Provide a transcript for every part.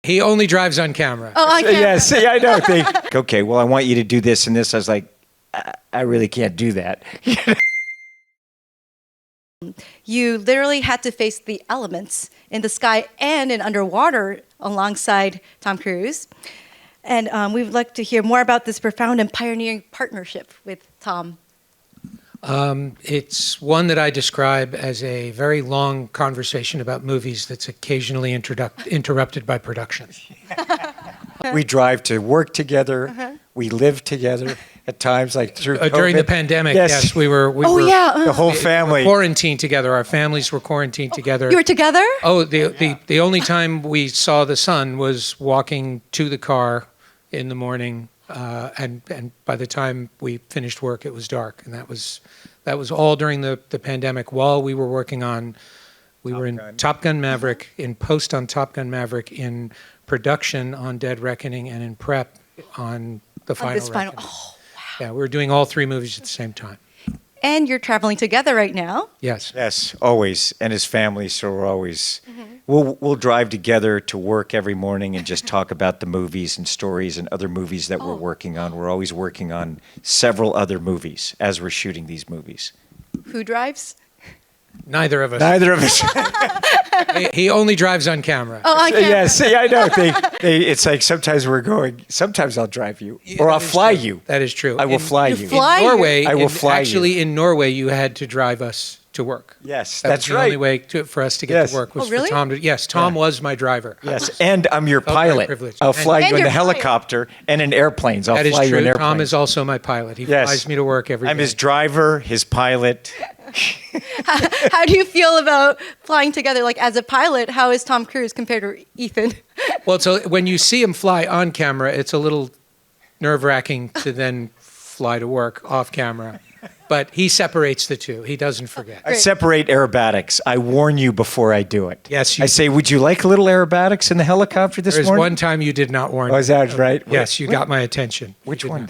He only drives on camera. Oh, on camera. Yeah, see, I know. Okay, well, I want you to do this and this. I was like, I really can't do that. You literally had to face the elements in the sky and in underwater alongside Tom Cruise. And we would like to hear more about this profound and pioneering partnership with Tom. It's one that I describe as a very long conversation about movies that's occasionally interrupted by production. We drive to work together. We live together at times, like through COVID. During the pandemic, yes, we were the whole family quarantined together. Our families were quarantined together. You were together? Oh, the only time we saw the sun was walking to the car in the morning, and by the time we finished work, it was dark, and that was all during the pandemic. While we were working on, we were in Top Gun Maverick, in post on Top Gun Maverick, in production on Dead Reckoning, and in prep on the final Reckoning. Oh, wow. Yeah, we were doing all three movies at the same time. And you're traveling together right now. Yes. Yes, always, and his family. So we're always we'll drive together to work every morning and just talk about the movies and stories and other movies that we're working on. We're always working on several other movies as we're shooting these movies. Who drives? Neither of us. Neither of us. He only drives on camera. Oh, on camera. Yeah, see, I know. It's like sometimes sometimes I'll drive you, or I'll fly you. That is true. I will fly you. fly in Norway, I will fly you. Actually, in Norway, you had to drive us to work. Yes, That's right. The only way for us to get to work was really? for Tom to. Yes, Tom was my driver. Yes, and I'm your Felt very pilot. privileged. I'll fly And you in your a helicopter and in airplanes. I'll That is fly you in true. airplanes. Tom is also my pilot. He flies me to work every day. I'm his driver, his pilot. How do you feel about flying together? Like, as a pilot, how is Tom Cruise compared to Ethan? Well, so when you see him fly on camera, it's a little nerve-wracking to then fly to work off camera. But he separates the two. He doesn't forget. I separate aerobatics. I warn you before I do it. Yes, you I say, would you like a little aerobatics in the helicopter this There's morning? one time you did not warn me. Oh, is that right? Yes, you got my attention. Which You did one,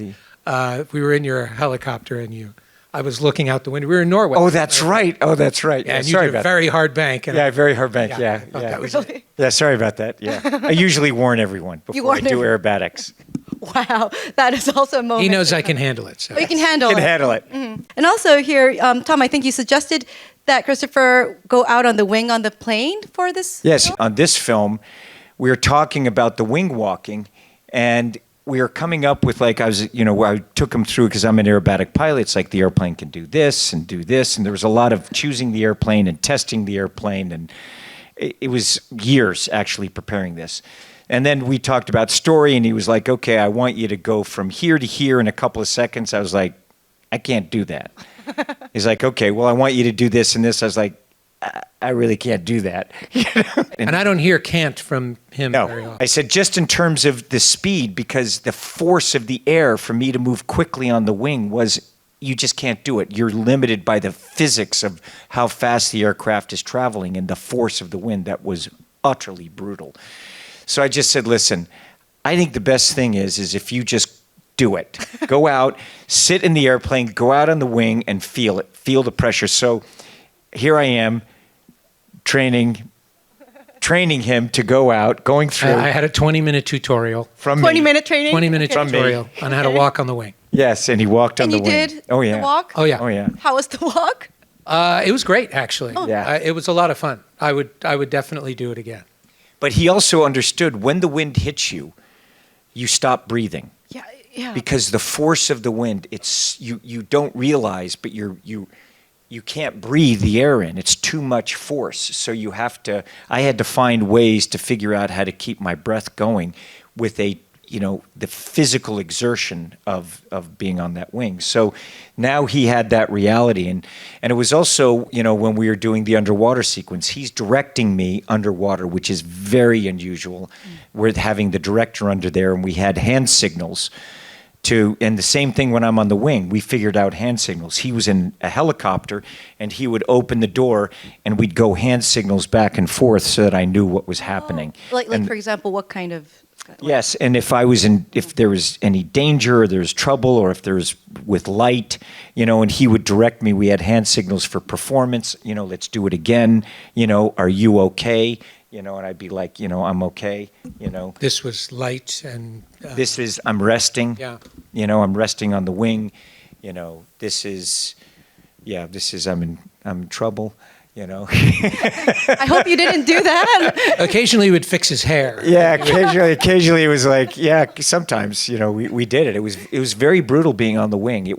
not. Dee? We were in your helicopter, and I was looking out the window. We were in Norway. Oh, that's right. Oh, that's right. Yeah, and you sorry did a about very hard bank. that. Yeah, very hard bank. Yeah, thought yeah. that was Really? Yeah, sorry about that. Yeah. I usually warn everyone before I warn do everyone. aerobatics. Wow, that is also a moment. He knows I can handle it. So. Oh, you can handle Can it. handle it. And also here, Tom, I think you suggested that Christopher go out on the wing on the plane for this. Yes, film? on this film, we are talking about the wing walking, and we are coming up with, like, I took him through, because I'm an aerobatic pilot. It's like the airplane can do this, and there was a lot of choosing the airplane and testing the airplane, and it was years actually preparing this. And then we talked about story, and he was like, okay, I want you to go from here to here in a couple of seconds. I was like, I can't do that. He's like, okay, well, I want you to do this and this. I was like, I really can't do that. And I don't hear can't from him very No, often. I said just in terms of the speed, because the force of the air for me to move quickly on the wing was, you just can't do it. You're limited by the physics of how fast the aircraft is traveling and the force of the wind. That was utterly brutal. So I just said, listen, I think the best thing is if you just do it. Go out, sit in the airplane, go out on the wing and feel it, feel the pressure. So here I am training him to go out, going through. I had a 20-minute tutorial. From me. 20-minute training? 20-minute From me. tutorial on how to walk on the wing. Yes, and he walked on And the you wing. did Oh, yeah. the walk? Oh, yeah. Oh, yeah. How was the walk? It was great, actually. Yeah. It was a lot of fun. I would definitely do it again. But he also understood when the wind hits you, you stop breathing. Yeah. Because the force of the wind, it's you don't realize, but you can't breathe the air in. It's too much force. So I had to find ways to figure out how to keep my breath going with the physical exertion of being on that wing. So now he had that reality. And it was also, when we were doing the underwater sequence, he's directing me underwater, which is very unusual. We're having the director under there, and we had hand signals and the same thing when I'm on the wing, we figured out hand signals. He was in a helicopter, and he would open the door, and we'd go hand signals back and forth so that I knew what was happening. Like And- for example, what kind of... Yes, and if there was any danger or there was trouble or if there was with light, and he would direct me. We had hand signals for performance, let's do it again, are you okay? you know, and I'd be like, you know, I'm okay, you know. This was light and This is, I'm resting, yeah. you know, I'm resting on the wing, you know. This is, I'm in trouble, you know. I hope you didn't do that. Occasionally he would fix his hair. Yeah, occasionally it was like, yeah, sometimes, you know, we did it. It was very brutal being on the wing. It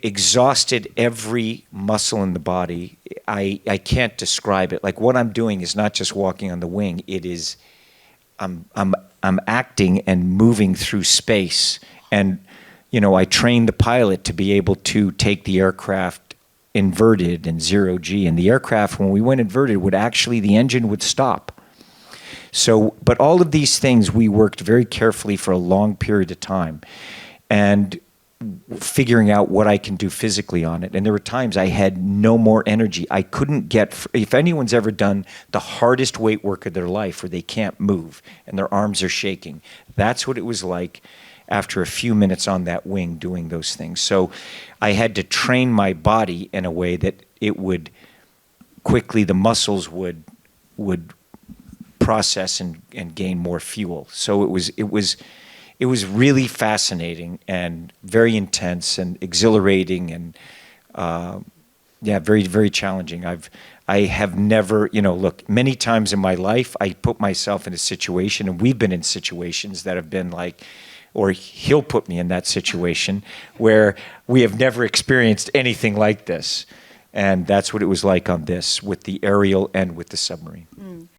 exhausted every muscle in the body. I can't describe it. Like, what I'm doing is not just walking on the wing. It is, I'm acting and moving through space. And, you know, I trained the pilot to be able to take the aircraft inverted and 0G. And the aircraft, when we went inverted, the engine would stop. So, but all of these things, we worked very carefully for a long period of time. And figuring out what I can do physically on it. And there were times I had no more energy. I couldn't get, if anyone's ever done the hardest weight work of their life where they can't move and their arms are shaking, that's what it was like after a few minutes on that wing doing those things. So I had to train my body in a way that it would quickly, the muscles would process and gain more fuel. So it was really fascinating and very intense and exhilarating and very, very challenging. I have never, you know, look, many times in my life I put myself in a situation, and we've been in situations that have been like, or he'll put me in that situation where we have never experienced anything like this. And that's what it was like on this with the aerial and with the submarine.